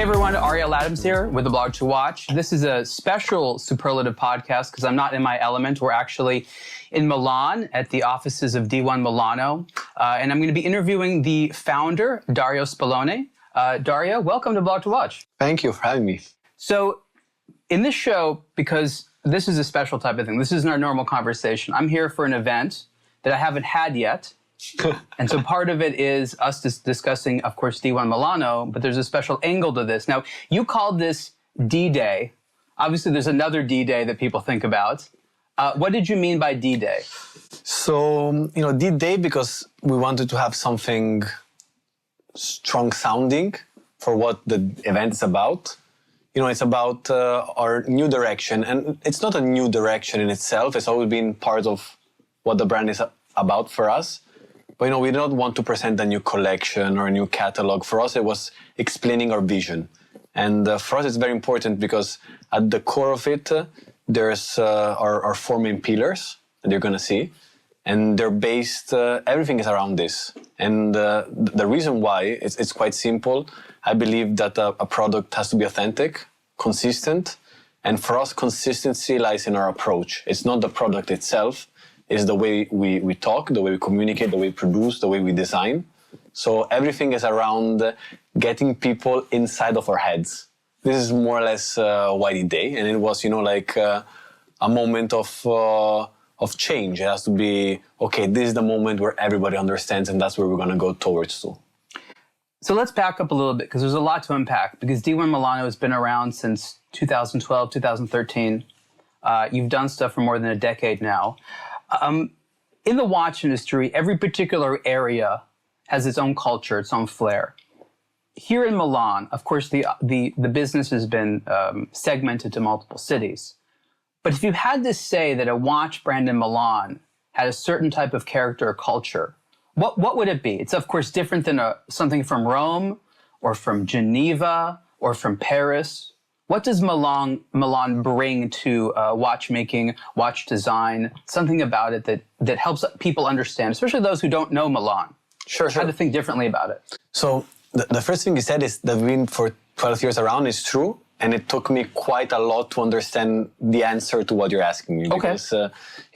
Hey everyone, Ariel Adams here with aBlogtoWatch. This is a special superlative podcast because I'm not in my element. We're actually in Milan at the offices of D1 Milano. And I'm going to be interviewing the founder, Dario Spallone. Dario, welcome to aBlogtoWatch. Thank you for having me. So in this show, because this is a special type of thing, this isn't our normal conversation. I'm here for an event that I haven't had yet. And so part of it is us discussing, of course, D1 Milano, but there's a special angle to this. Now, you called this D-Day. Obviously, there's another D-Day that people think about. What did you mean by D-Day? So, D-Day because we wanted to have something strong sounding for what the event is about. It's about our new direction. And it's not a new direction in itself. It's always been part of what the brand is about for us. But, we don't want to present a new collection or a new catalog. For us, it was explaining our vision. And for us, it's very important because at the core of it, there's our four main pillars that you're going to see. And they're based, everything is around this. And the reason why, it's quite simple. I believe that a product has to be authentic, consistent. And for us, consistency lies in our approach. It's not the product itself. Is the way we talk, the way we communicate, the way we produce, the way we design. So everything is around getting people inside of our heads. This is more or less why D-Day, and it was, a moment of change. It has to be, okay, this is the moment where everybody understands, and that's where we're going to go towards to. So let's back up a little bit, because there's a lot to unpack, because D1 Milano has been around since 2012, 2013. You've done stuff for more than a decade now. In the watch industry, every particular area has its own culture, its own flair. Here in Milan, of course, the business has been segmented to multiple cities. But if you had to say that a watch brand in Milan had a certain type of character or culture, what would it be? It's, of course, different than something from Rome or from Geneva or from Paris. What does Milan bring to watchmaking, watch design, something about it that helps people understand, especially those who don't know Milan? Sure. How to think differently about it. So the first thing you said is that we've been for 12 years around is true. And it took me quite a lot to understand the answer to what you're asking me. Okay. Because,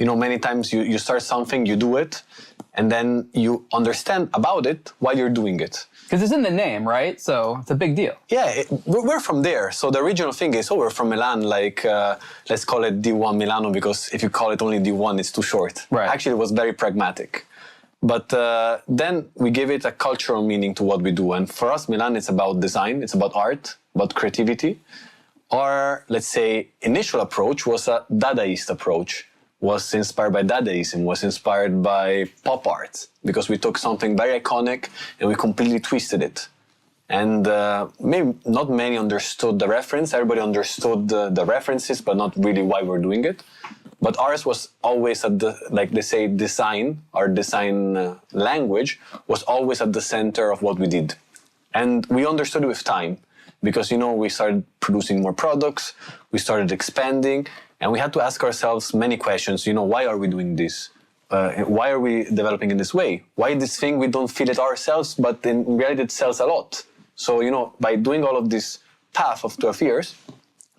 many times you start something, you do it, and then you understand about it while you're doing it. Because it's in the name, right? So it's a big deal. Yeah, we're from there. So the original thing is, we're from Milan, let's call it D1 Milano, because if you call it only D1, it's too short. Right. Actually, it was very pragmatic. But then we give it a cultural meaning to what we do. And for us, Milan, it's about design, it's about art, about creativity. Our, let's say, initial approach was a Dadaist approach. Was inspired by Dadaism, was inspired by pop art, because we took something very iconic and we completely twisted it. And maybe not many understood the reference. Everybody understood the references, but not really why we're doing it. But ours was always at the, like they say, design, our design language was always at the center of what we did. And we understood it with time, because, we started producing more products, we started expanding, and we had to ask ourselves many questions. Why are we doing this? Why are we developing in this way? Why this thing, we don't feel it ourselves, but in reality it sells a lot. So, by doing all of this path of 12 years,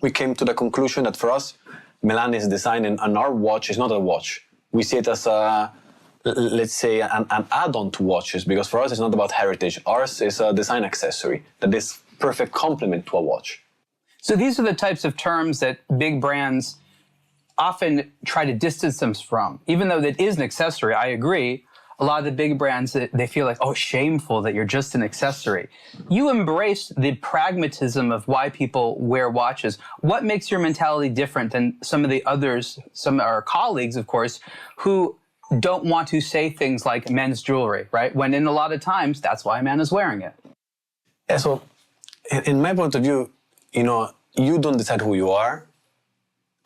we came to the conclusion that for us, Milan is design and our watch is not a watch. We see it as let's say, an add-on to watches, because for us it's not about heritage. Ours is a design accessory that is perfect complement to a watch. So these are the types of terms that big brands often try to distance them from. Even though that is an accessory, I agree, a lot of the big brands, they feel like, shameful that you're just an accessory. You embrace the pragmatism of why people wear watches. What makes your mentality different than some of the others, some of our colleagues, of course, who don't want to say things like men's jewelry, right? When in a lot of times, that's why a man is wearing it. Yeah, so in my point of view, you don't decide who you are.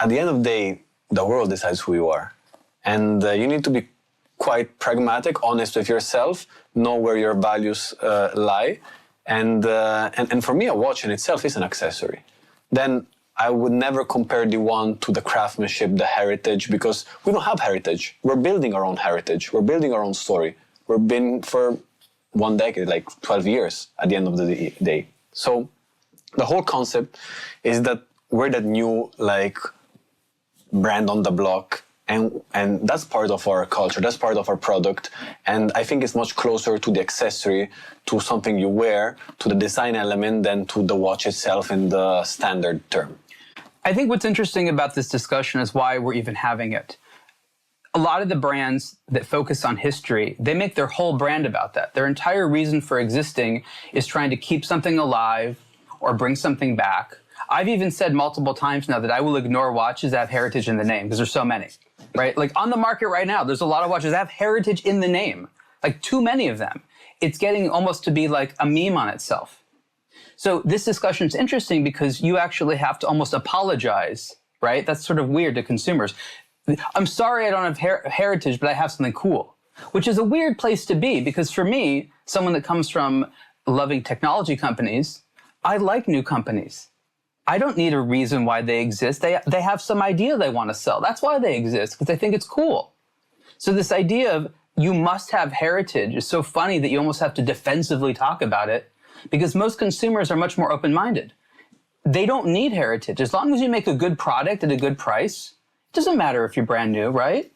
At the end of the day, the world decides who you are. And you need to be quite pragmatic, honest with yourself, know where your values lie. And for me, a watch in itself is an accessory. Then I would never compare D1 to the craftsmanship, the heritage, because we don't have heritage. We're building our own heritage. We're building our own story. We've been for 1 decade, like 12 years at the end of the day. So the whole concept is that we're that new like brand on the block, and that's part of our culture, that's part of our product. And I think it's much closer to the accessory, to something you wear, to the design element than to the watch itself in the standard term. I think what's interesting about this discussion is why we're even having it. A lot of the brands that focus on history, they make their whole brand about that. Their entire reason for existing is trying to keep something alive or bring something back. I've even said multiple times now that I will ignore watches that have heritage in the name because there's so many, right? Like on the market right now, there's a lot of watches that have heritage in the name, like too many of them. It's getting almost to be like a meme on itself. So this discussion is interesting because you actually have to almost apologize, right? That's sort of weird to consumers. I'm sorry I don't have heritage, but I have something cool, which is a weird place to be because for me, someone that comes from loving technology companies, I like new companies. I don't need a reason why they exist. They have some idea they want to sell. That's why they exist, because they think it's cool. So this idea of you must have heritage is so funny that you almost have to defensively talk about it because most consumers are much more open-minded. They don't need heritage. As long as you make a good product at a good price, it doesn't matter if you're brand new, right?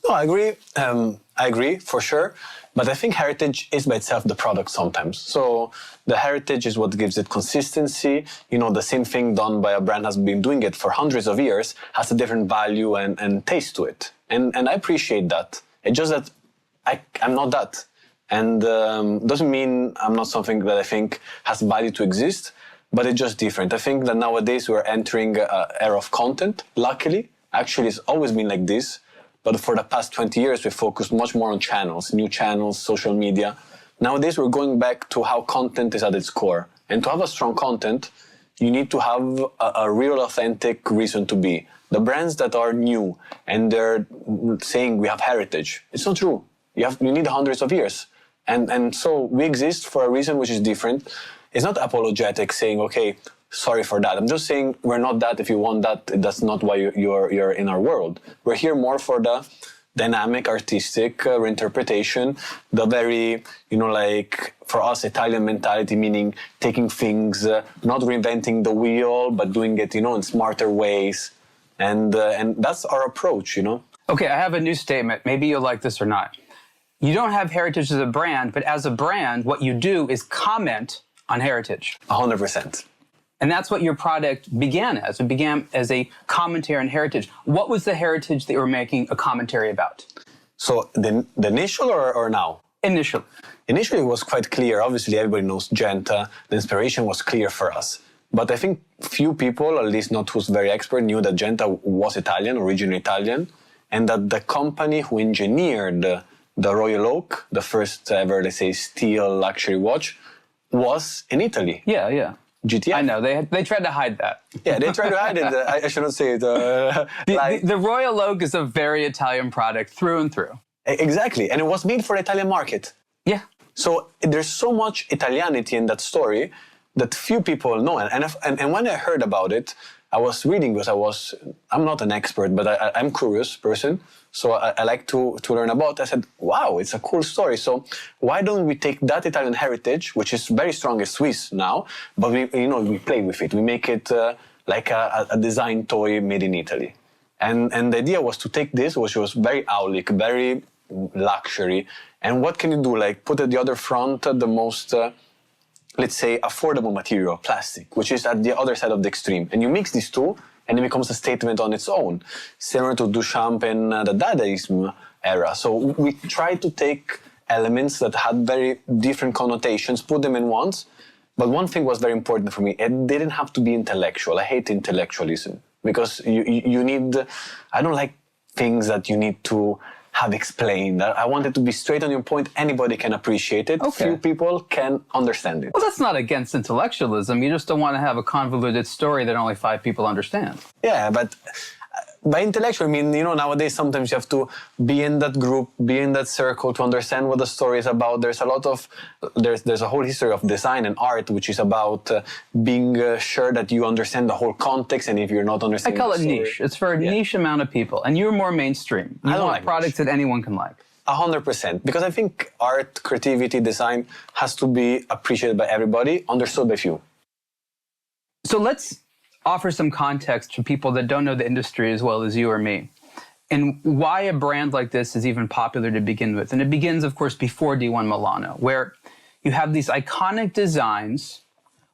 No, I agree. I agree for sure. But I think heritage is by itself the product sometimes. So the heritage is what gives it consistency. You know, the same thing done by a brand has been doing it for hundreds of years, has a different value and taste to it. And I appreciate that. It's just that I'm not that. And doesn't mean I'm not something that I think has value to exist, but it's just different. I think that nowadays we're entering an era of content, luckily. Actually, it's always been like this. But for the past 20 years, we focused much more on channels, new channels, social media. Nowadays, we're going back to how content is at its core. And to have a strong content, you need to have a real authentic reason to be. The brands that are new and they're saying we have heritage, it's not true. You need hundreds of years. And so we exist for a reason which is different. It's not apologetic saying, okay, sorry for that. I'm just saying we're not that. If you want that, that's not why you're in our world. We're here more for the dynamic, artistic reinterpretation, the very, like for us, Italian mentality, meaning taking things, not reinventing the wheel, but doing it, in smarter ways. And that's our approach, Okay, I have a new statement. Maybe you'll like this or not. You don't have heritage as a brand, but as a brand, what you do is comment on heritage. 100%. And that's what your product began as. It began as a commentary on heritage. What was the heritage that you were making a commentary about? So the initial or now? Initial. Initially, it was quite clear. Obviously, everybody knows Genta. The inspiration was clear for us. But I think few people, at least not who's very expert, knew that Genta was Italian, originally Italian, and that the company who engineered the Royal Oak, the first ever, let's say, steel luxury watch, was in Italy. Yeah. GTF. I know, they tried to hide that. Yeah, they tried to hide it. I shouldn't say it. The Royal Oak is a very Italian product through and through. Exactly, and it was made for the Italian market. Yeah. So there's so much Italianity in that story that few people know. And when I heard about it, I was reading because I'm not an expert, but I'm a curious person. So I like to learn about it. I said, wow, it's a cool story. So why don't we take that Italian heritage, which is very strong as Swiss now, but we play with it. We make it like a design toy made in Italy. And the idea was to take this, which was very aulic, very luxury. And what can you do? Like put at the other front the most, let's say, affordable material, plastic, which is at the other side of the extreme. And you mix these two, and it becomes a statement on its own, similar to Duchamp and the Dadaism era. So we tried to take elements that had very different connotations, put them in once. But one thing was very important for me. It didn't have to be intellectual. I hate intellectualism because you need, I don't like things that you need to have explained. I want it to be straight on your point. Anybody can appreciate it. Okay. Few people can understand it. Well, that's not against intellectualism. You just don't want to have a convoluted story that only 5 people understand. Yeah, but by intellectual, I mean, nowadays sometimes you have to be in that group, be in that circle to understand what the story is about. There's a whole history of design and art, which is about being sure that you understand the whole context. And if you're not understanding, I call it niche. It's for a niche amount of people, and you're more mainstream. You want products that anyone can like. 100%, because I think art, creativity, design has to be appreciated by everybody, understood by few. So let's offer some context to people that don't know the industry as well as you or me, and why a brand like this is even popular to begin with. And it begins, of course, before D1 Milano, where you have these iconic designs.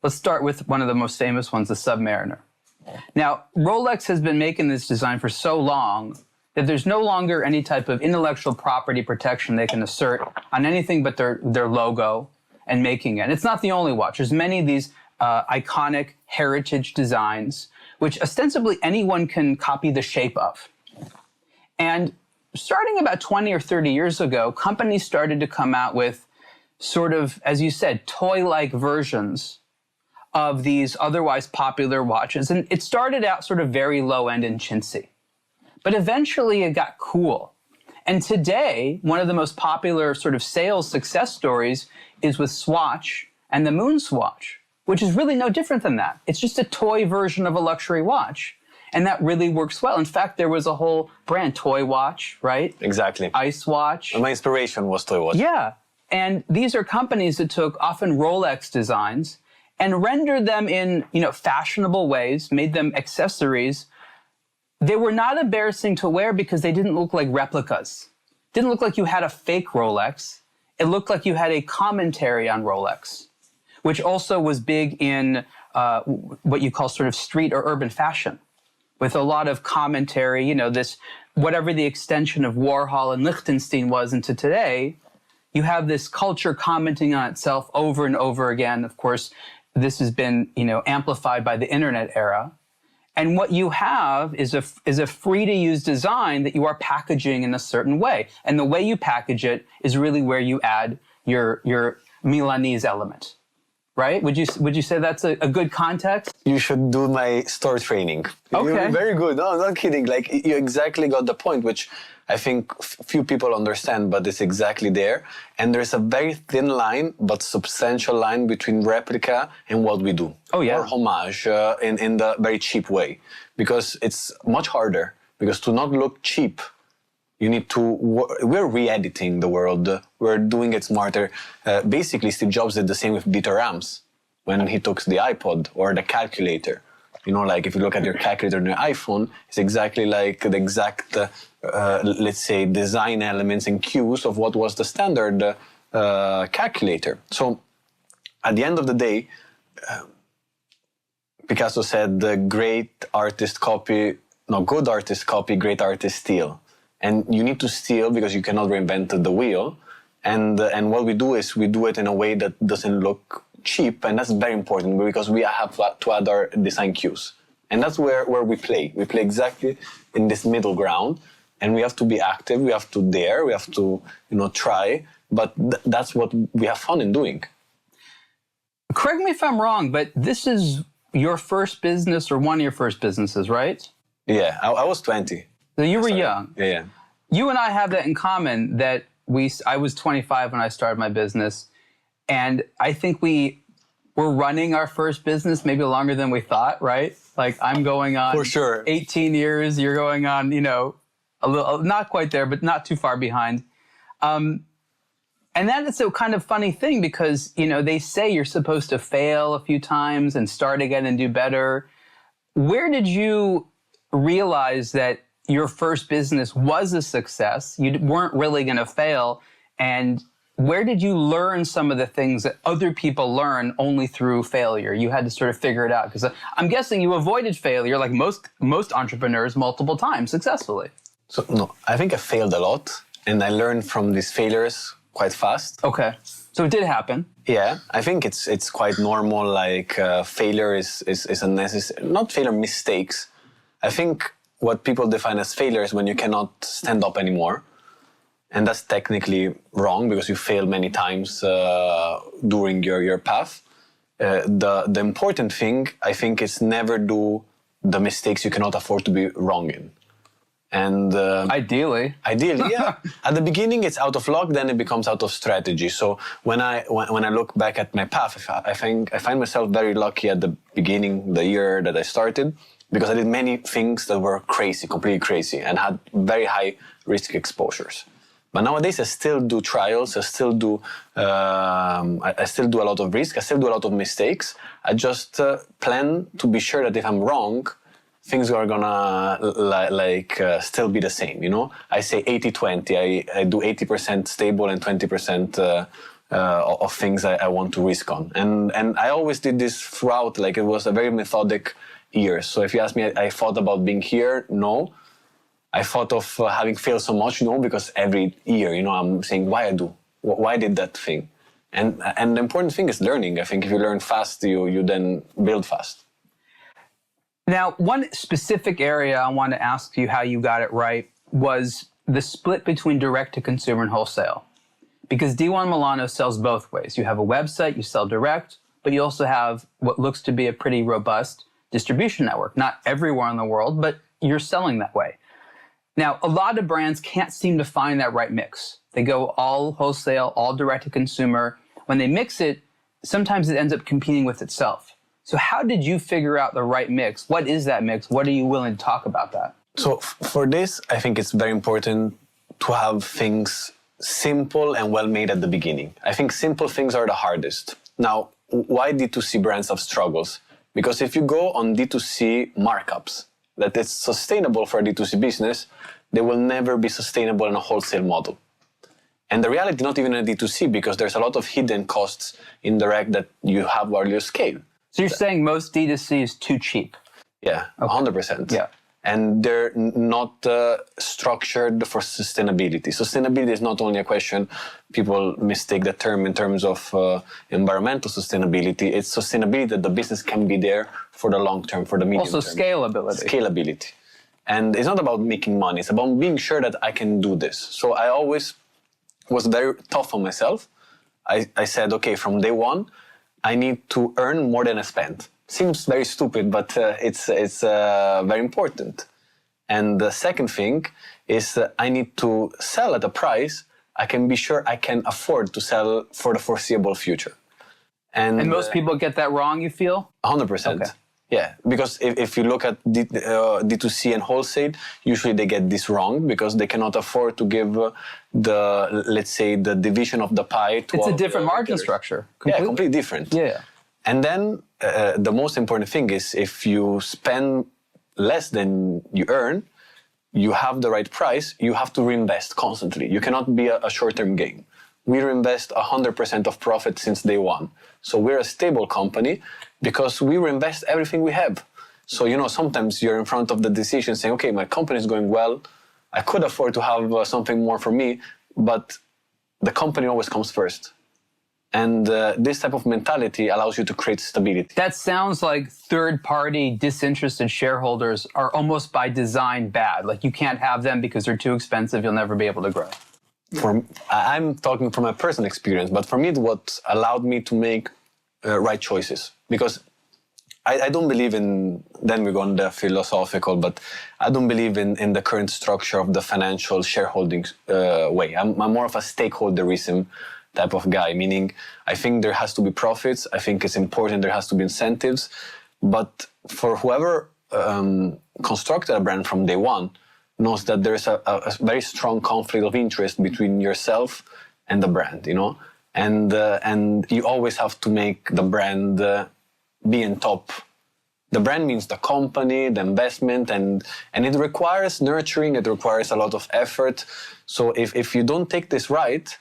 Let's start with one of the most famous ones, the Submariner. Now, Rolex has been making this design for so long that there's no longer any type of intellectual property protection they can assert on anything but their logo and making it. And it's not the only watch. There's many of these iconic heritage designs, which ostensibly anyone can copy the shape of. And starting about 20 or 30 years ago, companies started to come out with sort of, as you said, toy-like versions of these otherwise popular watches. And it started out sort of very low-end and chintzy. But eventually it got cool. And today, one of the most popular sort of sales success stories is with Swatch and the Moon Swatch, which is really no different than that. It's just a toy version of a luxury watch. And that really works well. In fact, there was a whole brand, Toy Watch, right? Exactly. Ice Watch. And my inspiration was Toy Watch. Yeah. And these are companies that took often Rolex designs and rendered them in, fashionable ways, made them accessories. They were not embarrassing to wear because they didn't look like replicas. Didn't look like you had a fake Rolex. It looked like you had a commentary on Rolex, which also was big in what you call sort of street or urban fashion, with a lot of commentary, this, whatever the extension of Warhol and Liechtenstein was into today, you have this culture commenting on itself over and over again. Of course, this has been, amplified by the internet era. And what you have is a free-to-use design that you are packaging in a certain way. And the way you package it is really where you add your Milanese element. Right? Would you say that's a good context? You should do my store training. Okay. You're very good. No, I'm not kidding. Like, you exactly got the point, which I think few people understand, but it's exactly there. And there's a very thin line, but substantial line between replica and what we do. Oh, yeah. Or homage in the very cheap way. Because it's much harder. Because to not look cheap, you need to, we're re-editing the world. We're doing it smarter. Basically, Steve Jobs did the same with beta RAMs when he took the iPod or the calculator. Like if you look at your calculator on your iPhone, it's exactly like the exact, let's say, design elements and cues of what was the standard calculator. So at the end of the day, Picasso said, good artist copy, great artist steal. And you need to steal because you cannot reinvent the wheel. And what we do is we do it in a way that doesn't look cheap. And that's very important because we have to add our design cues. And that's where we play. We play exactly in this middle ground. And we have to be active. We have to dare. We have to, try. But that's what we have fun in doing. Correct me if I'm wrong, but this is your first business or one of your first businesses, right? Yeah, I was 20. So you were young. Yeah. You and I have that in common, that I was 25 when I started my business. And I think we were running our first business maybe longer than we thought, right? Like I'm going on for sure 18 years, you're going on, a little, not quite there, but not too far behind. And that is a kind of funny thing because, they say you're supposed to fail a few times and start again and do better. Where did you realize that your first business was a success? You weren't really going to fail. And where did you learn some of the things that other people learn only through failure? You had to sort of figure it out. Because I'm guessing you avoided failure like most entrepreneurs multiple times successfully. So, no, I think I failed a lot. And I learned from these failures quite fast. Okay. So it did happen. Yeah, I think it's quite normal. Like failure is a necessary, not failure, mistakes. I think what people define as failure is when you cannot stand up anymore. And that's technically wrong because you failed many times during your path. The important thing, I think, is never do the mistakes you cannot afford to be wrong in. And Ideally, yeah. At the beginning, it's out of luck. Then it becomes out of strategy. So when I look back at my path, I find myself very lucky at the beginning, the year that I started, because I did many things that were crazy, completely crazy, and had very high risk exposures. But nowadays, I still do trials. I still do a lot of risk. I still do a lot of mistakes. I just plan to be sure that if I'm wrong, things are gonna still be the same. You know, I say 80-20. I do 80% stable and 20% of things I want to risk on. And I always did this throughout. Like, it was a very methodic year. So if you ask me, I thought about being here. No. I thought of having failed so much, because every year, I'm saying, why did that thing? And the important thing is learning. I think if you learn fast, you then build fast. Now, one specific area I want to ask you how you got it right was the split between direct to consumer and wholesale. Because D1 Milano sells both ways. You have a website, you sell direct, but you also have what looks to be a pretty robust distribution network. Not everywhere in the world, but you're selling that way. Now, a lot of brands can't seem to find that right mix. They go all wholesale, all direct to consumer. When they mix it, sometimes it ends up competing with itself. So how did you figure out the right mix? What is that mix? What are you willing to talk about that? So for this, I think it's very important to have things simple and well made at the beginning. I think simple things are the hardest. Now, why D2C brands have struggles? Because if you go on D2C markups, that it's sustainable for a D2C business, they will never be sustainable in a wholesale model. And the reality, not even in a D2C, because there's a lot of hidden costs in direct that you have while you scale. So you're saying most D2C is too cheap? Yeah, okay. 100%. Yeah. And they're not structured for sustainability. Sustainability is not only a question, people mistake the term in terms of environmental sustainability. It's sustainability that the business can be there for the long term, for the medium term. Also scalability. Scalability. And it's not about making money, it's about being sure that I can do this. So I always was very tough on myself. I said, okay, from day one, I need to earn more than I spend. Seems very stupid, but it's very important. And the second thing is I need to sell at a price I can be sure I can afford to sell for the foreseeable future. And most people get that wrong, you feel? 100%. Okay. Yeah, because if you look at D2C and wholesale, usually they get this wrong because they cannot afford to give let's say, the division of the pie to It's a different margin structure. Yeah, completely different. Yeah. And then the most important thing is if you spend less than you earn, you have the right price, you have to reinvest constantly. You cannot be a short-term gain. We reinvest 100% of profit since day one. So we're a stable company because we reinvest everything we have. So, sometimes you're in front of the decision saying, okay, my company is going well. I could afford to have something more for me, but the company always comes first. And this type of mentality allows you to create stability. That sounds like third-party disinterested shareholders are almost by design bad. Like you can't have them because they're too expensive, you'll never be able to grow. I'm talking from my personal experience, but for me, it's what allowed me to make right choices. Because I don't believe in, then we go on the philosophical, but I don't believe in the current structure of the financial shareholding way. I'm more of a stakeholderism type of guy, meaning I think there has to be profits. I think it's important there has to be incentives. But for whoever constructed a brand from day one, knows that there's a very strong conflict of interest between yourself and the brand, and you always have to make the brand be in top. The brand means the company, the investment, and it requires nurturing, it requires a lot of effort. So if you don't take this right,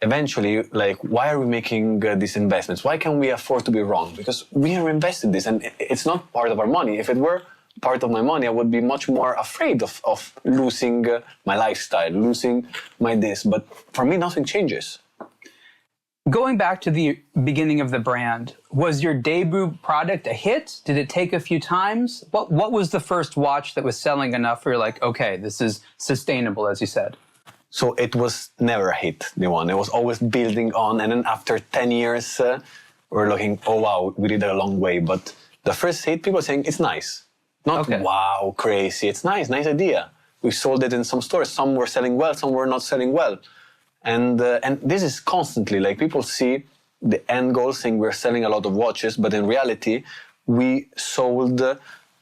eventually, why are we making these investments? Why can we afford to be wrong? Because we have invested this, and it's not part of our money. If it were part of my money, I would be much more afraid of losing my lifestyle, losing my this. But for me, nothing changes. Going back to the beginning of the brand, was your debut product a hit? Did it take a few times? What was the first watch that was selling enough where you're like, okay, this is sustainable, as you said? So it was never a hit, D1. It was always building on. And then after 10 years, we're looking, oh, wow, we did a long way. But the first hit, people are saying, it's nice. Not, wow, crazy. It's nice idea. We sold it in some stores. Some were selling well, some were not selling well. And this is constantly, people see the end goal saying we're selling a lot of watches, but in reality, we sold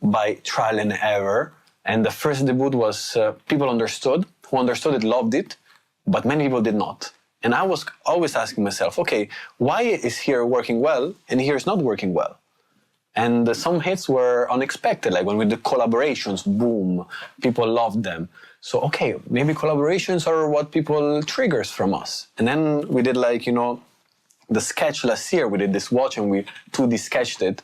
by trial and error. And the first debut was people understood. Who understood it, loved it. but many people did not. And I was always asking myself, okay, why is here working well and here is not working well? And some hits were unexpected, like when we did collaborations, boom, people loved them. So, okay, maybe collaborations are what people triggers from us. And then we did like, the sketch last year, we did this watch and we 2D sketched it.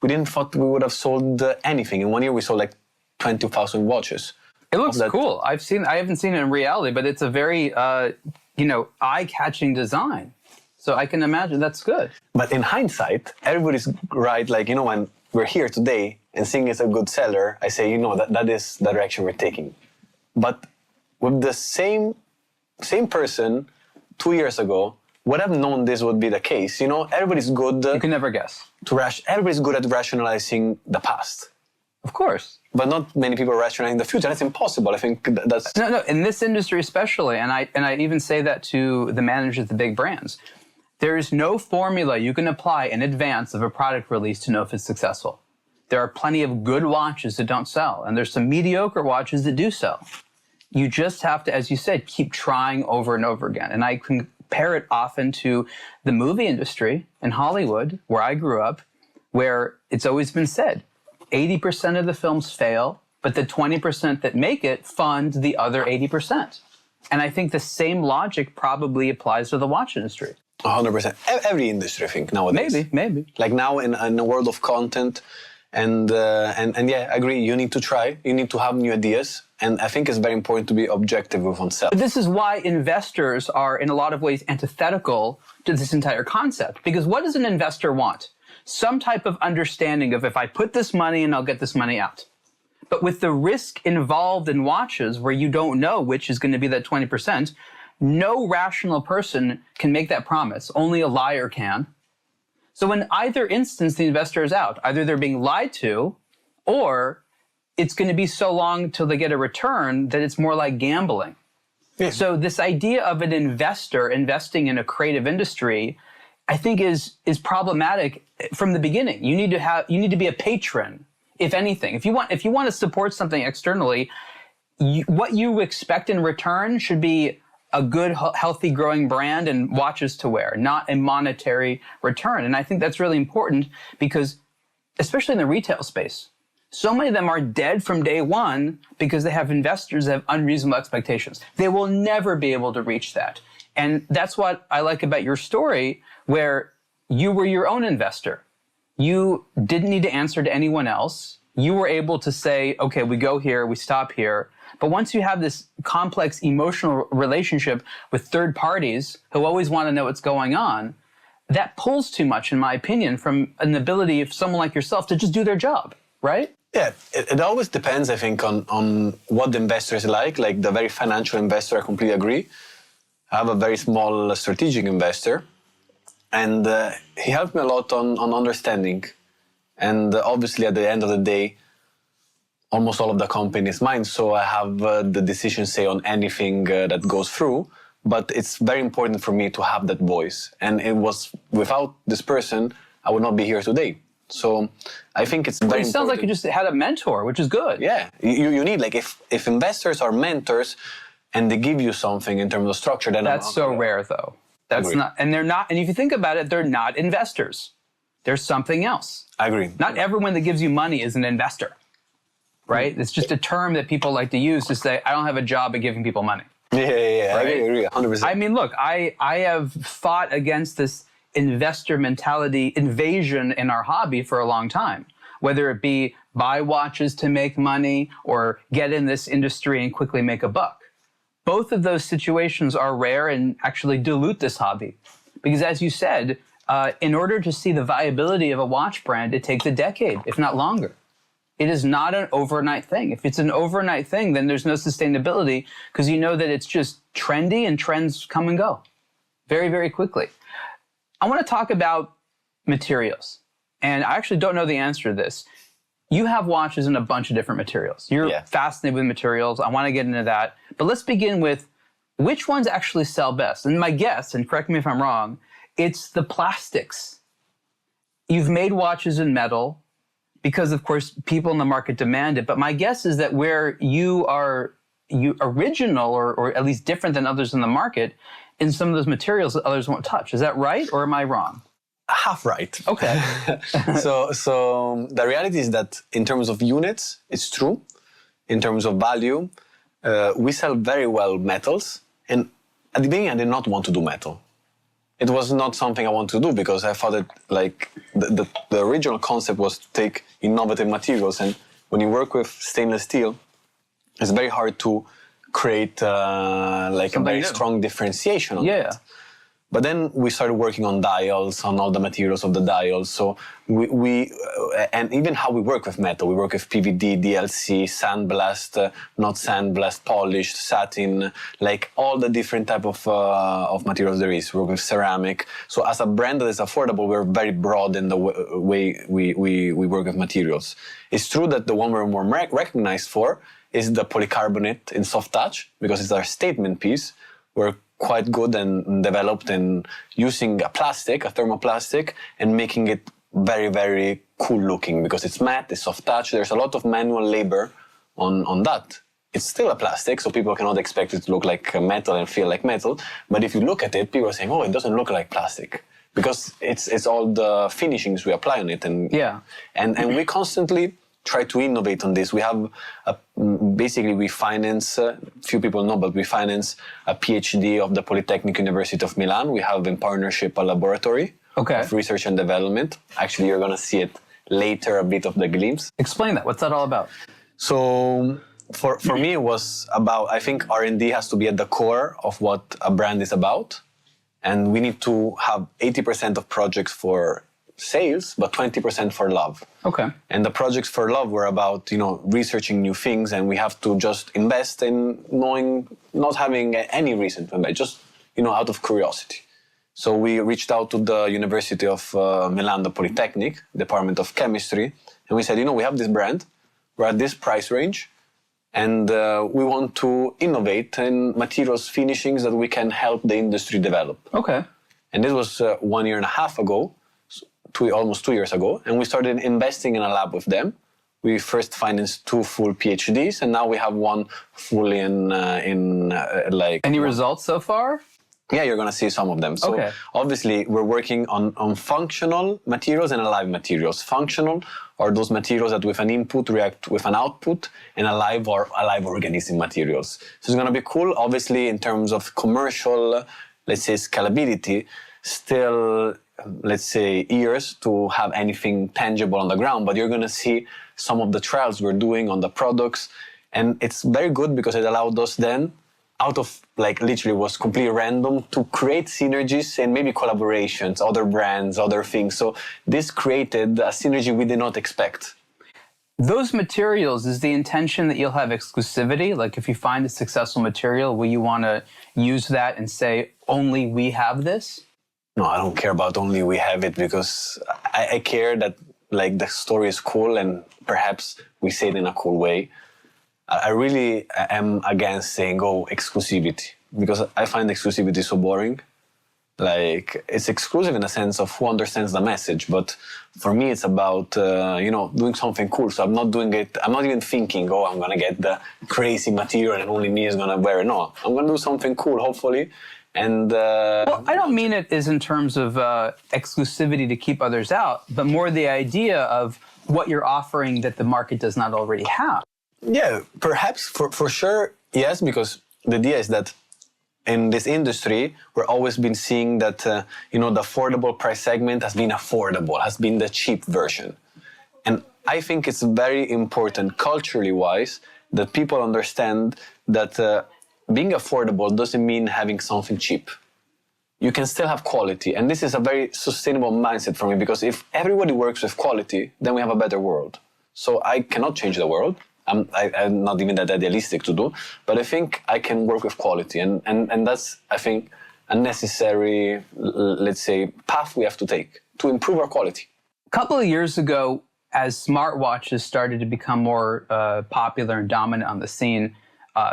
We didn't thought we would have sold anything. In 1 year, we sold like 20,000 watches. It looks cool. I haven't seen it in reality, but it's a very, eye-catching design. So I can imagine that's good. But in hindsight, everybody's right. Like, when we're here today and seeing it's a good seller, I say, that is the direction we're taking. But with the same person 2 years ago, would have known this would be the case. Everybody's good. You can never guess. Everybody's good at rationalizing the past. Of course. But not many people are rationalizing the future. That's impossible. I think that's... No, in this industry especially, and I even say that to the managers of the big brands, there is no formula you can apply in advance of a product release to know if it's successful. There are plenty of good watches that don't sell, and there's some mediocre watches that do sell. You just have to, as you said, keep trying over and over again. And I compare it often to the movie industry in Hollywood, where I grew up, where it's always been said, 80% of the films fail, but the 20% that make it fund the other 80%. And I think the same logic probably applies to the watch industry. 100%. Every industry, I think, nowadays. Maybe. Like now in a world of content, and yeah, I agree. You need to try. You need to have new ideas. And I think it's very important to be objective with oneself. This is why investors are in a lot of ways antithetical to this entire concept. Because what does an investor want? Some type of understanding of if I put this money in, I'll get this money out. But with the risk involved in watches where you don't know which is going to be that 20%, no rational person can make that promise. Only a liar can. So in either instance, the investor is out. Either they're being lied to, or it's going to be so long till they get a return that it's more like gambling. Yeah. So this idea of an investor investing in a creative industry, I think is problematic from the beginning. You need to be a patron, if anything. If you want to support something externally, what you expect in return should be a good, healthy, growing brand and watches to wear, not a monetary return. And I think that's really important because, especially in the retail space, so many of them are dead from day one because they have investors that have unreasonable expectations. They will never be able to reach that. And that's what I like about your story, where you were your own investor. You didn't need to answer to anyone else. You were able to say, okay, we go here, we stop here. But once you have this complex emotional relationship with third parties who always want to know what's going on, that pulls too much, in my opinion, from an ability of someone like yourself to just do their job, right? Yeah, it always depends, I think, on what the investor is like. Like the very financial investor, I completely agree. I have a very small strategic investor, and he helped me a lot on understanding. And obviously, at the end of the day, almost all of the company is mine, so I have the decision say on anything that goes through. But it's very important for me to have that voice. And it was without this person, I would not be here today. So I think it's very important. It sounds like you just had a mentor, which is good. Yeah, you need, like, if investors are mentors and they give you something in terms of structure, then that's so rare, though. That's not, and they're not. And if you think about it, they're not investors. They're something else. I agree. Not everyone that gives you money is an investor, right? It's just a term that people like to use to say, I don't have a job at giving people money. Yeah. Right? I agree, 100%. I mean, look, I have fought against this investor mentality invasion in our hobby for a long time, whether it be buy watches to make money or get in this industry and quickly make a buck. Both of those situations are rare and actually dilute this hobby. Because as you said, in order to see the viability of a watch brand, it takes a decade, if not longer. It is not an overnight thing. If it's an overnight thing, then there's no sustainability because you know that it's just trendy and trends come and go very, very quickly. I want to talk about materials. And I actually don't know the answer to this. You have watches in a bunch of different materials. You're fascinated with materials. I want to get into that. But let's begin with which ones actually sell best. And my guess, and correct me if I'm wrong, it's the plastics. You've made watches in metal because, of course, people in the market demand it. But my guess is that where you are original or at least different than others in the market in some of those materials that others won't touch. Is that right, or am I wrong? Half right. Okay. So the reality is that in terms of units, it's true. In terms of value, we sell very well metals. And at the beginning, I did not want to do metal. It was not something I wanted to do because I thought that like the original concept was to take innovative materials. And when you work with stainless steel, it's very hard to create like Something a very new. strong differentiation on Yeah. it. But then we started working on dials, on all the materials of the dials. So we and even how we work with metal, we work with PVD, DLC, sandblast, not sandblast, polished, satin, like all the different type of materials there is. We work with ceramic. So as a brand that is affordable, we're very broad in the way we work with materials. It's true that the one we're more recognized for is the polycarbonate in soft touch because it's our statement piece. We're quite good and developed in using a plastic, a thermoplastic, and making it very, very cool looking because it's matte, it's soft touch. There's a lot of manual labor on that. It's still a plastic, so people cannot expect it to look like metal and feel like metal. But if you look at it, people are saying, oh, it doesn't look like plastic because it's all the finishings we apply on it. And we constantly try to innovate on this. We have basically we finance, few people know, but we finance a PhD of the Polytechnic University of Milan. We have in partnership a laboratory of research and development. Actually, you're going to see it later, a bit of the glimpse. Explain that. What's that all about? So for me, it was about, I think R&D has to be at the core of what a brand is about. And we need to have 80% of projects for sales, but 20% for love. Okay. And the projects for love were about, researching new things, and we have to just invest in knowing, not having any reason to invest, just, out of curiosity. So we reached out to the University of Milan, the Polytechnic, Department of Chemistry, and we said, we have this brand, we're at this price range, and we want to innovate in materials finishings that we can help the industry develop. Okay. And this was 1.5 years ago. Almost 2 years ago, and we started investing in a lab with them. We first financed 2 full PhDs, and now we have 1 fully in Any results so far? Yeah, you're gonna see some of them. So obviously, we're working on functional materials and alive materials. Functional are those materials that with an input react with an output, and alive are alive organism materials. So it's gonna be cool. Obviously, in terms of commercial, let's say scalability, still, let's say, years to have anything tangible on the ground, but you're going to see some of the trials we're doing on the products. And it's very good because it allowed us then, out of literally was completely random, to create synergies and maybe collaborations, other brands, other things. So this created a synergy we did not expect. Those materials, is the intention that you'll have exclusivity? Like if you find a successful material, will you want to use that and say, only we have this? No, I don't care about only we have it because I care that the story is cool and perhaps we say it in a cool way. I really am against saying, exclusivity, because I find exclusivity so boring. It's exclusive in the sense of who understands the message, but for me it's about, doing something cool. So I'm not doing it, I'm not even thinking, I'm going to get the crazy material and only me is going to wear it. No, I'm going to do something cool, hopefully. And well, I don't mean it is in terms of exclusivity to keep others out, but more the idea of what you're offering that the market does not already have. Yeah, perhaps for sure, yes, because the idea is that in this industry, we're always been seeing that, the affordable price segment has been affordable, has been the cheap version. And I think it's very important culturally wise that people understand that being affordable doesn't mean having something cheap. You can still have quality. And this is a very sustainable mindset for me because if everybody works with quality, then we have a better world. So I cannot change the world. I'm not even that idealistic to do, but I think I can work with quality. And that's, I think, a necessary, let's say, path we have to take to improve our quality. A couple of years ago, as smartwatches started to become more popular and dominant on the scene,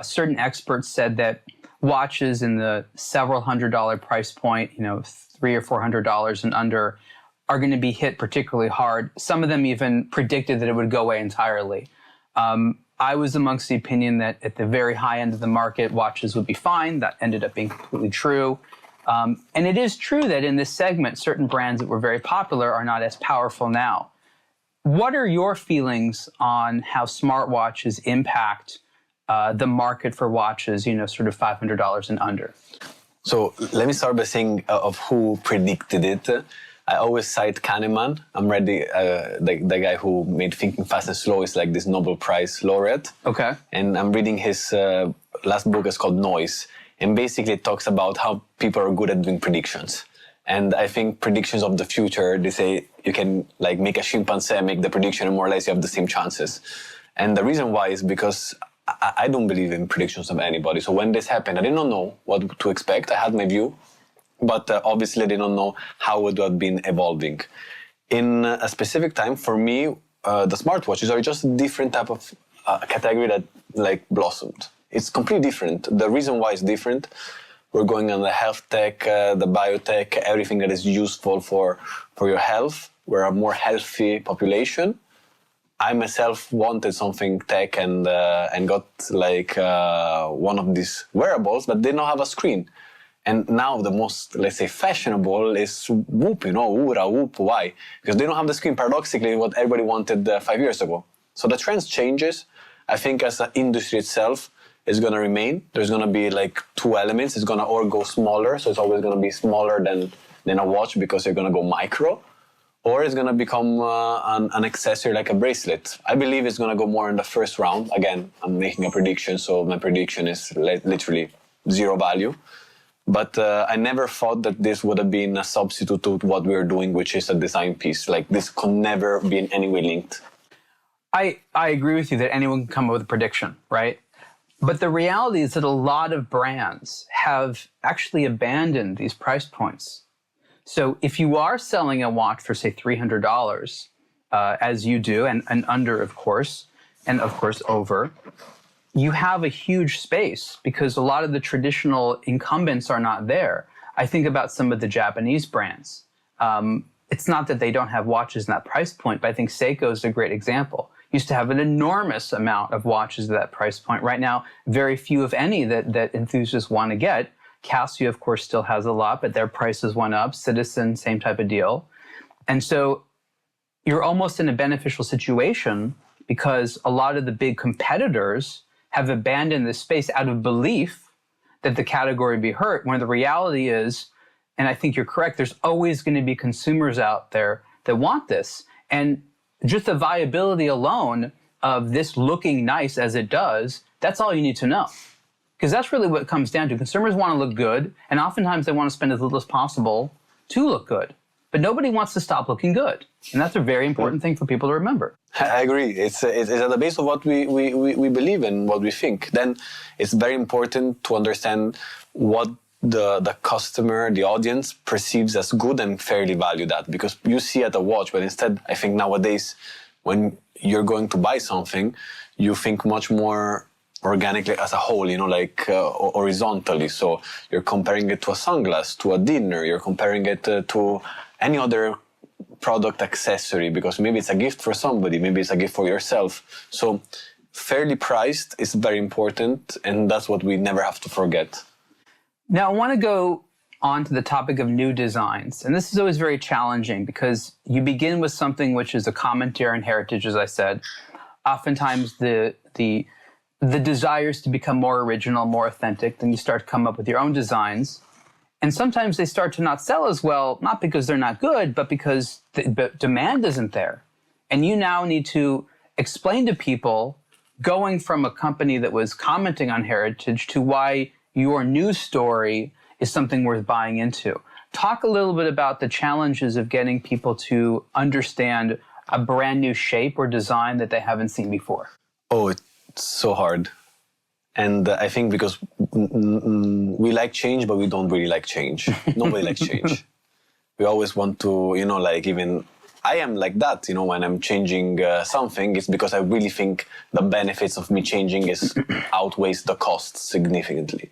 certain experts said that watches in the several $100 price point, $300 or $400 and under, are going to be hit particularly hard. Some of them even predicted that it would go away entirely. I was amongst the opinion that at the very high end of the market, watches would be fine. That ended up being completely true. And it is true that in this segment, certain brands that were very popular are not as powerful now. What are your feelings on how smartwatches impact the market for watches, sort of $500 and under? So let me start by saying of who predicted it. I always cite Kahneman. I'm ready. The guy who made Thinking Fast and Slow is like this Nobel Prize laureate. Okay. And I'm reading his last book. It's called Noise. And basically it talks about how people are good at doing predictions. And I think predictions of the future, they say you can like make a chimpanzee make the prediction and more or less you have the same chances. And the reason why is because I don't believe in predictions of anybody. So when this happened, I did not know what to expect. I had my view. But obviously, they don't know how it would have been evolving. In a specific time, for me, the smartwatches are just a different type of category that like blossomed. It's completely different. The reason why it's different, we're going on the health tech, the biotech, everything that is useful for your health. We're a more healthy population. I myself wanted something tech and got like one of these wearables, but they don't have a screen. And now the most, let's say, fashionable is Whoop, Oura, Whoop. Why? Because they don't have the screen, paradoxically, what everybody wanted 5 years ago. So the trends changes. I think as an industry itself is going to remain. There's going to be like two elements. It's going to all go smaller. So it's always going to be smaller than a watch because you're going to go micro. Or it's going to become an accessory like a bracelet. I believe it's going to go more in the first round. Again, I'm making a prediction. So my prediction is literally zero value. But I never thought that this would have been a substitute to what we're doing, which is a design piece. Like this could never be in any way linked. I agree with you that anyone can come up with a prediction, right? But the reality is that a lot of brands have actually abandoned these price points. So if you are selling a watch for, say, $300, as you do, and under, of course, and of course over, you have a huge space because a lot of the traditional incumbents are not there. I think about some of the Japanese brands. It's not that they don't have watches in that price point, but I think Seiko is a great example. Used to have an enormous amount of watches at that price point. Right now, very few, if any, that enthusiasts want to get. Casio, of course, still has a lot, but their prices went up. Citizen, same type of deal. And so you're almost in a beneficial situation because a lot of the big competitors have abandoned this space out of belief that the category would be hurt, when the reality is, and I think you're correct, there's always going to be consumers out there that want this. And just the viability alone of this looking nice as it does, that's all you need to know. Because that's really what it comes down to. Consumers want to look good, and oftentimes they want to spend as little as possible to look good. But nobody wants to stop looking good. And that's a very important thing for people to remember. I agree. It's at the base of what we believe in, what we think. Then it's very important to understand what the customer, the audience perceives as good and fairly value that. Because you see at a watch, but instead, I think nowadays, when you're going to buy something, you think much more organically as a whole, horizontally. So you're comparing it to a sunglass, to a dinner, you're comparing it to any other product accessory, because maybe it's a gift for somebody, maybe it's a gift for yourself. So fairly priced is very important, and that's what we never have to forget. Now, I want to go on to the topic of new designs. And this is always very challenging because you begin with something which is a commentary on heritage, as I said. Oftentimes the desire is to become more original, more authentic, then you start to come up with your own designs. And sometimes they start to not sell as well, not because they're not good, but because the demand isn't there. And you now need to explain to people, going from a company that was commenting on heritage to why your new story is something worth buying into. Talk a little bit about the challenges of getting people to understand a brand new shape or design that they haven't seen before. Oh, it's so hard. And I think because we like change, but we don't really like change. Nobody likes change. We always want to, even I am like that, when I'm changing something, it's because I really think the benefits of me changing outweighs the costs significantly.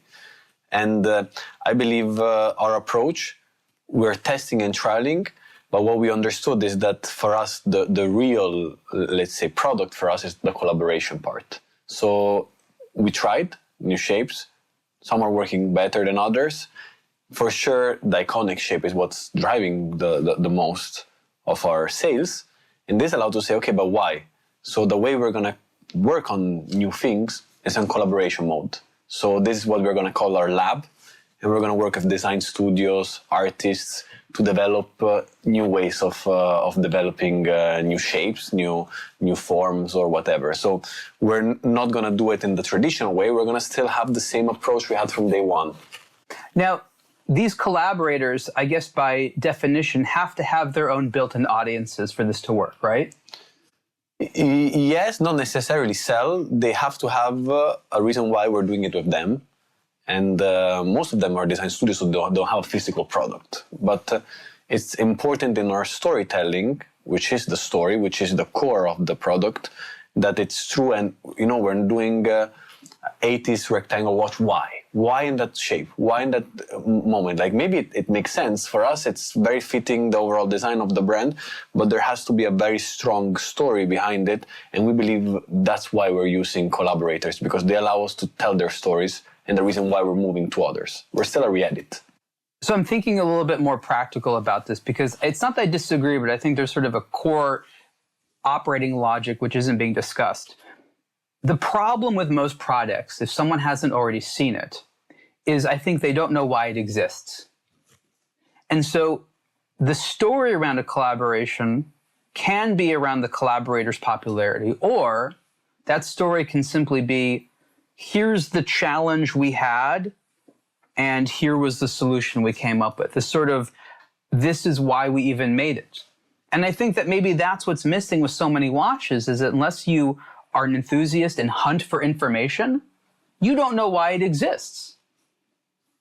And I believe our approach, we're testing and trialing, but what we understood is that for us, the real, let's say, product for us is the collaboration part. So we tried new shapes. Some are working better than others. For sure, the iconic shape is what's driving the most of our sales. And this allowed to say, okay, but why? So the way we're going to work on new things is in collaboration mode. So this is what we're going to call our lab. And we're going to work with design studios, artists, to develop new ways of developing new shapes, new forms or whatever. So we're not going to do it in the traditional way. We're going to still have the same approach we had from day one. Now, these collaborators, I guess by definition, have to have their own built-in audiences for this to work, right? Yes, not necessarily sell. They have to have a reason why we're doing it with them. And most of them are design studios who don't have a physical product. But it's important in our storytelling, which is the story, which is the core of the product, that it's true. And, we're doing 80s rectangle watch. Why? Why in that shape? Why in that moment? Like maybe it makes sense. For us, it's very fitting the overall design of the brand, but there has to be a very strong story behind it. And we believe that's why we're using collaborators, because they allow us to tell their stories and the reason why we're moving to others. We're still a re-edit. So I'm thinking a little bit more practical about this, because it's not that I disagree, but I think there's sort of a core operating logic which isn't being discussed. The problem with most products, if someone hasn't already seen it, is I think they don't know why it exists. And so the story around a collaboration can be around the collaborator's popularity, or that story can simply be, here's the challenge we had, and here was the solution we came up with. This is why we even made it. And I think that maybe that's what's missing with so many watches, is that unless you are an enthusiast and hunt for information, you don't know why it exists.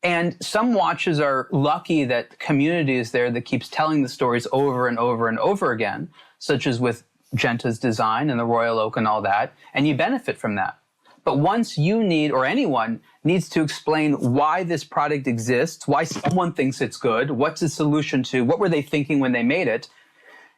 And some watches are lucky that the community is there that keeps telling the stories over and over and over again, such as with Genta's design and the Royal Oak and all that, and you benefit from that. But once you need, or anyone needs to explain why this product exists, why someone thinks it's good, what's the solution to, what were they thinking when they made it,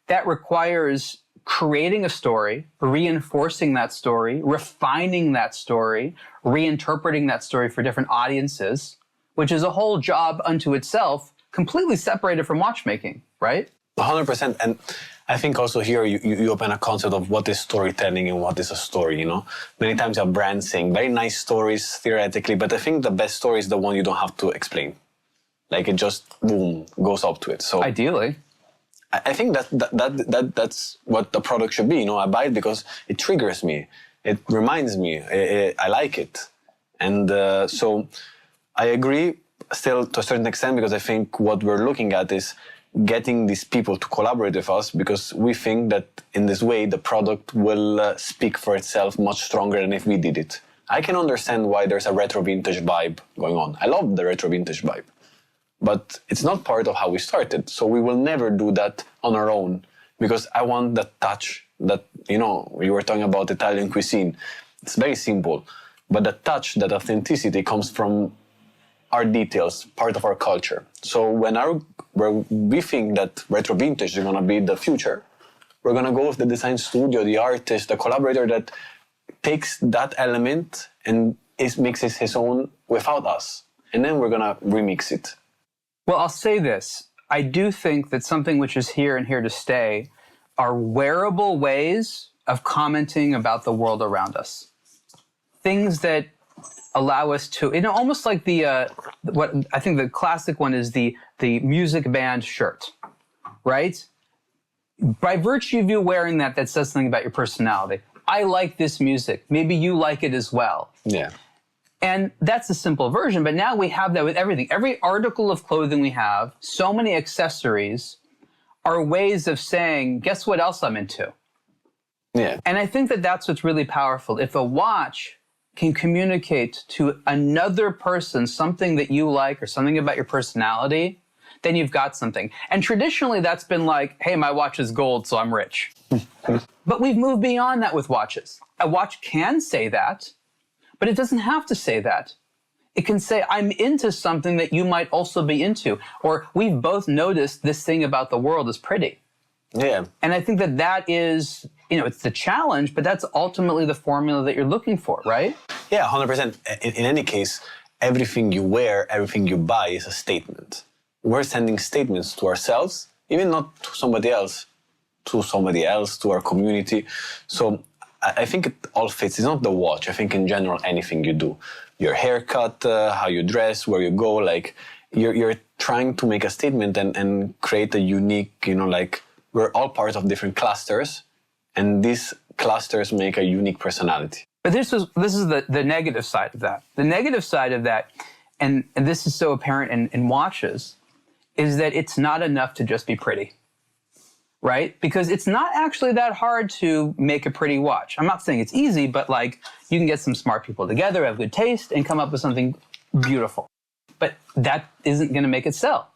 that requires creating a story, reinforcing that story, refining that story, reinterpreting that story for different audiences, which is a whole job unto itself, completely separated from watchmaking, right? 100%. And I think also here you open a concept of what is storytelling and what is a story, Many times you have brands saying very nice stories theoretically, but I think the best story is the one you don't have to explain. Like it just, boom, goes up to it. So ideally. I think that's what the product should be. I buy it because it triggers me. It reminds me. I like it. And so I agree still to a certain extent, because I think what we're looking at is getting these people to collaborate with us, because we think that in this way the product will speak for itself much stronger than if we did it. I can understand why there's a retro vintage vibe going on. I love the retro vintage vibe, but it's not part of how we started. So we will never do that on our own, because I want that touch that, you were talking about Italian cuisine. It's very simple, but the touch, that authenticity comes from our details, part of our culture. So where we think that retro vintage is going to be the future, we're going to go with the design studio, the artist, the collaborator that takes that element and makes it his own without us. And then we're going to remix it. Well, I'll say this. I do think that something which is here and here to stay are wearable ways of commenting about the world around us. Things that allow us to, almost like what I think the classic one is the music band shirt, right? By virtue of you wearing that says something about your personality. I like this music. Maybe you like it as well. Yeah. And that's a simple version, but now we have that with everything. Every article of clothing we have, so many accessories are ways of saying, guess what else I'm into? Yeah. And I think that that's what's really powerful. If a watch can communicate to another person something that you like or something about your personality, then you've got something. And traditionally that's been like, hey, my watch is gold, so I'm rich. But we've moved beyond that with watches. A watch can say that, but it doesn't have to say that. It can say, I'm into something that you might also be into. Or we've both noticed this thing about the world is pretty. Yeah. And I think that is it's the challenge, but that's ultimately the formula that you're looking for, right? Yeah, 100%. In any case, everything you wear, everything you buy is a statement. We're sending statements to ourselves, even not to somebody else, to our community. So I think it all fits. It's not the watch. I think in general, anything you do, your haircut, how you dress, where you go, like you're trying to make a statement and create a unique, we're all part of different clusters, and these clusters make a unique personality. But this is the negative side of that. The negative side of that, and this is so apparent in watches, is that it's not enough to just be pretty, right? Because it's not actually that hard to make a pretty watch. I'm not saying it's easy, but like you can get some smart people together, have good taste, and come up with something beautiful. But that isn't going to make it sell.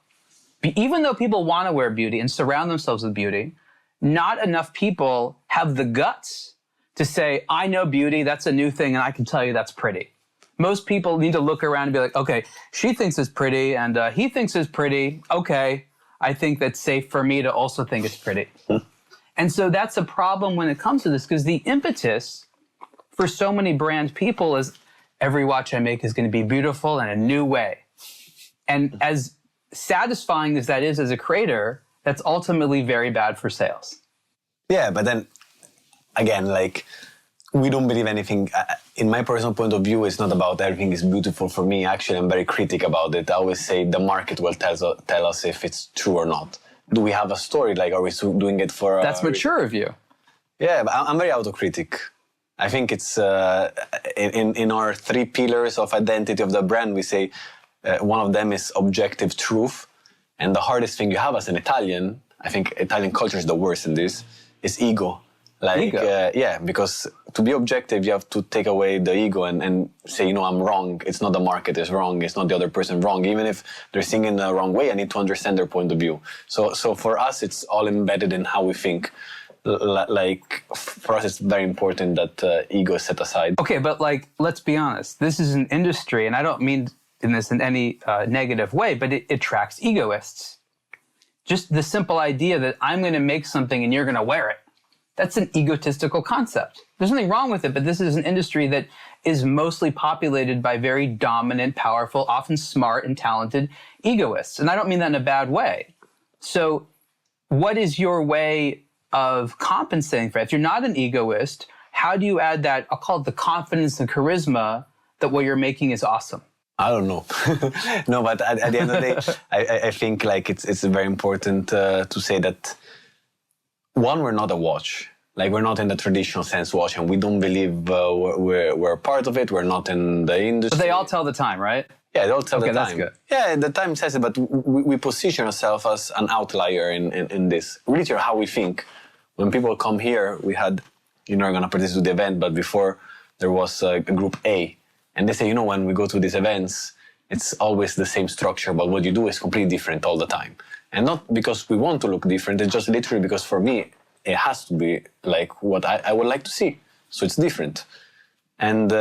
Even though people want to wear beauty and surround themselves with beauty, not enough people have the guts to say, I know beauty, that's a new thing, and I can tell you that's pretty. Most people need to look around and be like, okay, she thinks it's pretty, and he thinks it's pretty. Okay, I think that's safe for me to also think it's pretty. And so that's a problem when it comes to this, because the impetus for so many brand people is every watch I make is going to be beautiful in a new way. And as satisfying as that is as a creator, that's ultimately very bad for sales. Yeah, but then again, like, we don't believe anything. In my personal point of view, it's not about everything is beautiful for me. Actually, I'm very critic about it. I always say the market will tell us if it's true or not. Do we have a story? Like, are we doing it for... That's mature of you. Yeah, but I'm very autocritic. I think it's in our 3 pillars of identity of the brand, we say one of them is objective truth. And the hardest thing you have as an Italian, I think Italian culture is the worst in this, is ego. Like, yeah, because to be objective, you have to take away the ego and say, I'm wrong. It's not the market is wrong. It's not the other person wrong. Even if they're singing the wrong way, I need to understand their point of view. So for us, it's all embedded in how we think. Like, for us, it's very important that ego is set aside. Okay, but like, let's be honest. This is an industry, and I don't mean in this in any negative way, but it attracts egoists. Just the simple idea that I'm going to make something and you're going to wear it. That's an egotistical concept. There's nothing wrong with it, but this is an industry that is mostly populated by very dominant, powerful, often smart and talented egoists. And I don't mean that in a bad way. So what is your way of compensating for it? If you're not an egoist, how do you add that, I'll call it the confidence and charisma, that what you're making is awesome? I don't know. No, but at the end of the day, I think like it's very important to say that, one, we're not a watch. Like, we're not in the traditional sense watch, and we don't believe we're part of it. We're not in the industry. But they all tell the time, right? Yeah, they all tell the time. That's good. Yeah, the time says it, but we position ourselves as an outlier in this. Really, how we think. When people come here, we had, you're not going to participate in the event, but before there was a group A. And they say, when we go to these events, it's always the same structure, but what you do is completely different all the time. And not because we want to look different, it's just literally because for me, it has to be like what I would like to see. So it's different. And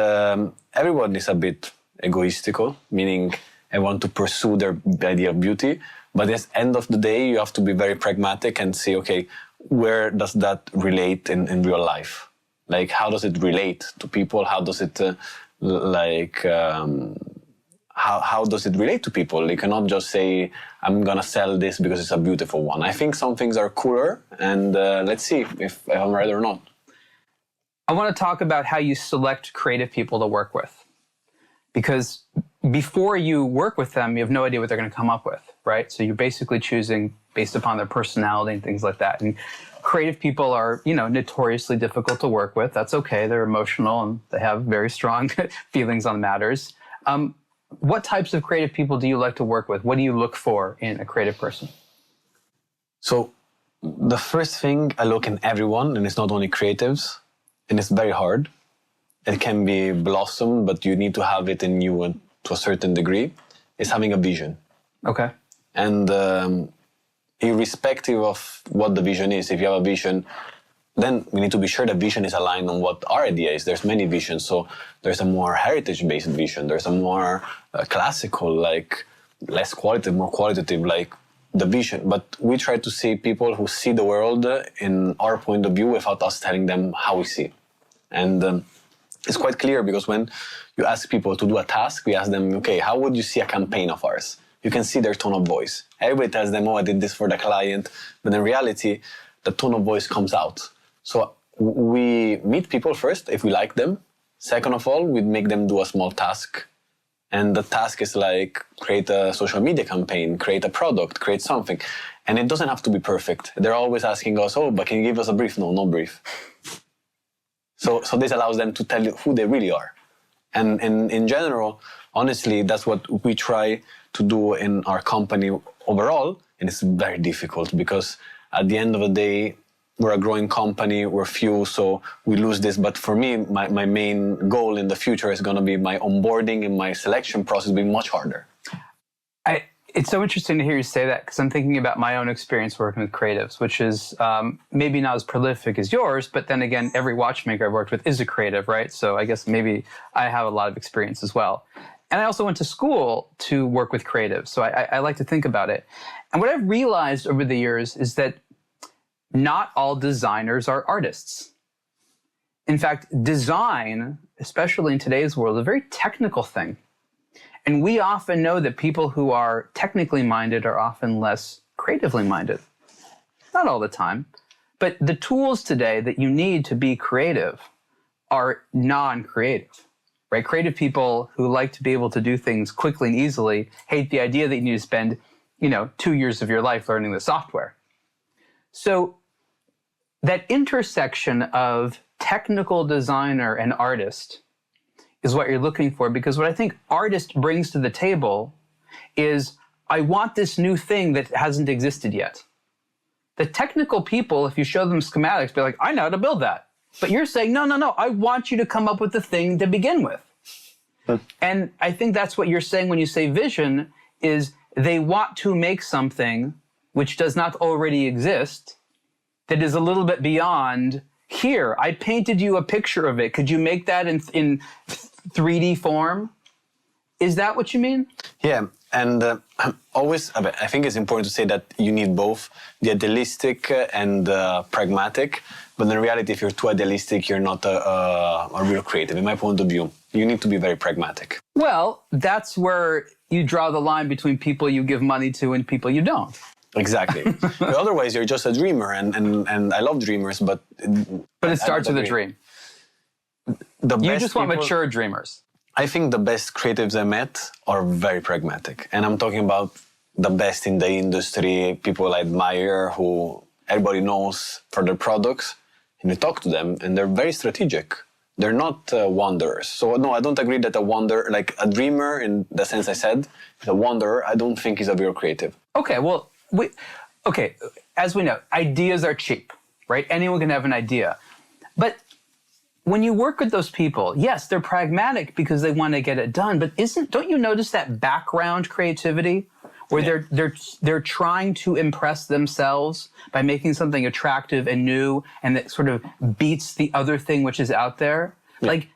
everyone is a bit egoistical, meaning I want to pursue their idea of beauty. But at the end of the day, you have to be very pragmatic and say, okay, where does that relate in real life? Like, how does it relate to people? How does it, how does it relate to people? You cannot just say, I'm going to sell this because it's a beautiful one. I think some things are cooler, and let's see if I'm right or not. I want to talk about how you select creative people to work with. Because before you work with them, you have no idea what they're going to come up with, right? So you're basically choosing based upon their personality and things like that. And creative people are, notoriously difficult to work with. That's okay. They're emotional and they have very strong feelings on matters. What types of creative people do you like to work with? What do you look for in a creative person? So the first thing I look in everyone, and it's not only creatives, and it's very hard. It can be blossomed, but you need to have it in you to a certain degree, is having a vision. Okay. And irrespective of what the vision is, if you have a vision, then we need to be sure the vision is aligned on what our idea is. There's many visions. So there's a more heritage-based vision. There's a more classical, like less qualitative, more qualitative, like the vision, but we try to see people who see the world in our point of view without us telling them how we see it. And it's quite clear because when you ask people to do a task, we ask them, okay, how would you see a campaign of ours? You can see their tone of voice. Everybody tells them, oh, I did this for the client. But in reality, the tone of voice comes out. So we meet people first if we like them. Second of all, we make them do a small task. And the task is like create a social media campaign, create a product, create something. And it doesn't have to be perfect. They're always asking us, oh, but can you give us a brief? No brief. So this allows them to tell you who they really are. And in general, honestly, that's what we try to do in our company overall. And it's very difficult because at the end of the day, we're a growing company, we're few, so we lose this. But for me, my main goal in the future is going to be my onboarding and my selection process being much harder. It's so interesting to hear you say that because I'm thinking about my own experience working with creatives, which is maybe not as prolific as yours, but then again, every watchmaker I've worked with is a creative, right? So I guess maybe I have a lot of experience as well. And I also went to school to work with creatives, so I like to think about it. And what I've realized over the years is that not all designers are artists. In fact, design, especially in today's world, is a very technical thing. And we often know that people who are technically minded are often less creatively minded. Not all the time, but the tools today that you need to be creative are non-creative, right? Creative people who like to be able to do things quickly and easily hate the idea that you need to spend, 2 years of your life learning the software. So that intersection of technical designer and artist is what you're looking for, because what I think artist brings to the table is, I want this new thing that hasn't existed yet. The technical people, if you show them schematics, be like, I know how to build that. But you're saying, no, I want you to come up with the thing to begin with. And I think that's what you're saying when you say vision, is they want to make something which does not already exist, that is a little bit beyond, here, I painted you a picture of it. Could you make that in 3D form? Is that what you mean? Yeah, and I think it's important to say that you need both the idealistic and pragmatic. But in reality, if you're too idealistic, you're not a real creative. In my point of view, you need to be very pragmatic. Well, that's where you draw the line between people you give money to and people you don't. Exactly. Otherwise, you're just a dreamer, and I love dreamers, but it starts with a dream. You just want mature dreamers. I think the best creatives I met are very pragmatic, and I'm talking about the best in the industry, people I admire, who everybody knows for their products, and you talk to them, and they're very strategic. They're not wanderers. So no, I don't agree that like a dreamer, in the sense I said, is a wanderer. I don't think he's a real creative. Okay, well. As we know, ideas are cheap, right? Anyone can have an idea. But when you work with those people, yes, they're pragmatic because they want to get it done, but don't you notice that background creativity where they're trying to impress themselves by making something attractive and new and that sort of beats the other thing which is out there? Yeah. Like,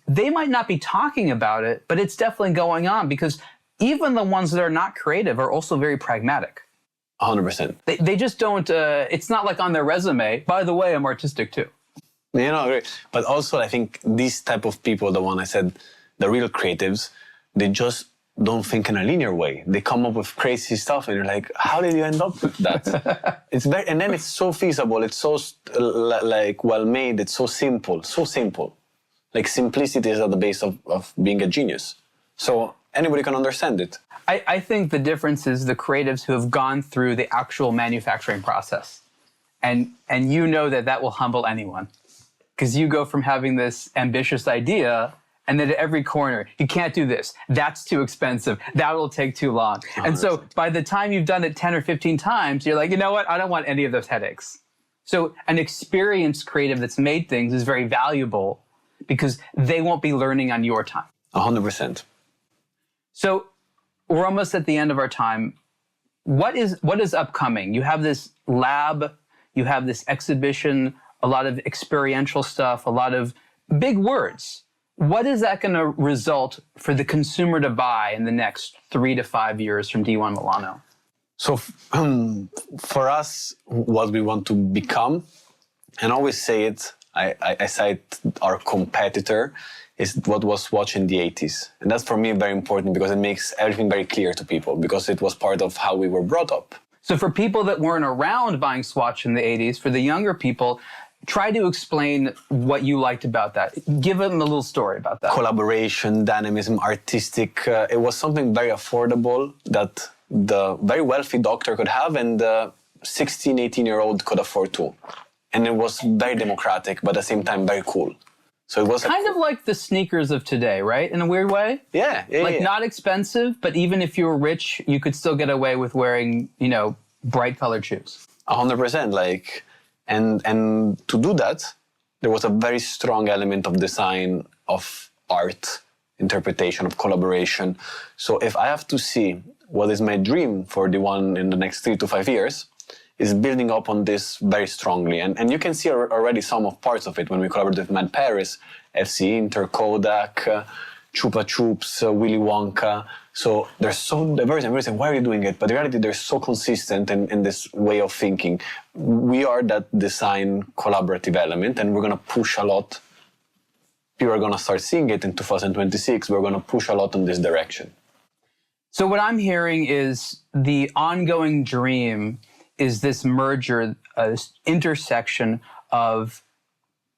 they might not be talking about it, but it's definitely going on, because even the ones that are not creative are also very pragmatic. 100%. They just don't, it's not like on their resume, by the way, I'm artistic too. Great. But also, I think these type of people, the one I said, the real creatives, they just don't think in a linear way. They come up with crazy stuff, and you're like, how did you end up with that? And then it's so feasible, it's so well made, it's so simple. Like, simplicity is at the base of being a genius. So anybody can understand it. I think the difference is the creatives who have gone through the actual manufacturing process. And you know that will humble anyone. Because you go from having this ambitious idea, and then at every corner, you can't do this. That's too expensive. That will take too long. 100%. And so by the time you've done it 10 or 15 times, you're like, you know what? I don't want any of those headaches. So an experienced creative that's made things is very valuable because they won't be learning on your time. 100%. So we're almost at the end of our time. What is upcoming? You have this lab, you have this exhibition, a lot of experiential stuff, a lot of big words. What is that going to result for the consumer to buy in the next 3 to 5 years from D1 Milano? So for us, what we want to become, and I always say it, I cite our competitor, is what was Watch in the 80s. And that's for me very important because it makes everything very clear to people because it was part of how we were brought up. So for people that weren't around buying Swatch in the 80s, for the younger people, try to explain what you liked about that. Give them a little story about that. Collaboration, dynamism, artistic. It was something very affordable that the very wealthy doctor could have and the 16, 18-year-old could afford too. And it was very democratic, but at the same time very cool. So it was kind of like the sneakers of today, right? In a weird way? Yeah. Not expensive, but even if you were rich, you could still get away with wearing, bright colored shoes. 100%. And to do that, there was a very strong element of design, of art, interpretation, of collaboration. So if I have to see what is my dream for D1 in the next 3 to 5 years, is building up on this very strongly. And you can see already some of parts of it when we collaborated with Mad Paris, FC Inter, Kodak, Chupa Chups, Willy Wonka. So they're so diverse and we say, why are you doing it? But in reality, they're so consistent in this way of thinking. We are that design collaborative element and we're going to push a lot. People are going to start seeing it in 2026. We're going to push a lot in this direction. So what I'm hearing is the ongoing dream is this merger, this intersection of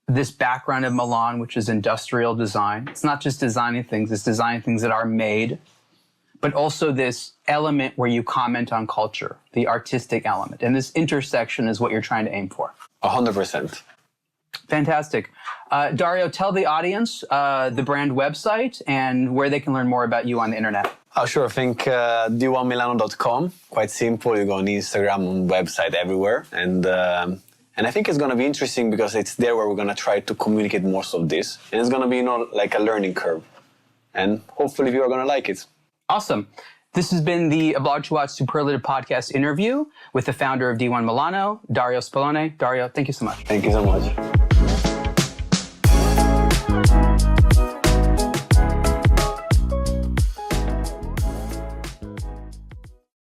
this background of Milan, which is industrial design. It's not just designing things, it's designing things that are made, but also this element where you comment on culture, the artistic element. And this intersection is what you're trying to aim for. 100%. Fantastic. Dario, tell the audience the brand website and where they can learn more about you on the internet. Oh, sure. I think D1Milano.com. Quite simple. You go on Instagram, on website, everywhere. And I think it's going to be interesting because it's there where we're going to try to communicate most of this. And it's going to be like a learning curve. And hopefully you are going to like it. Awesome. This has been the aBlogtoWatch Superlative Podcast interview with the founder of D1 Milano, Dario Spallone. Dario, thank you so much. Thank you so much.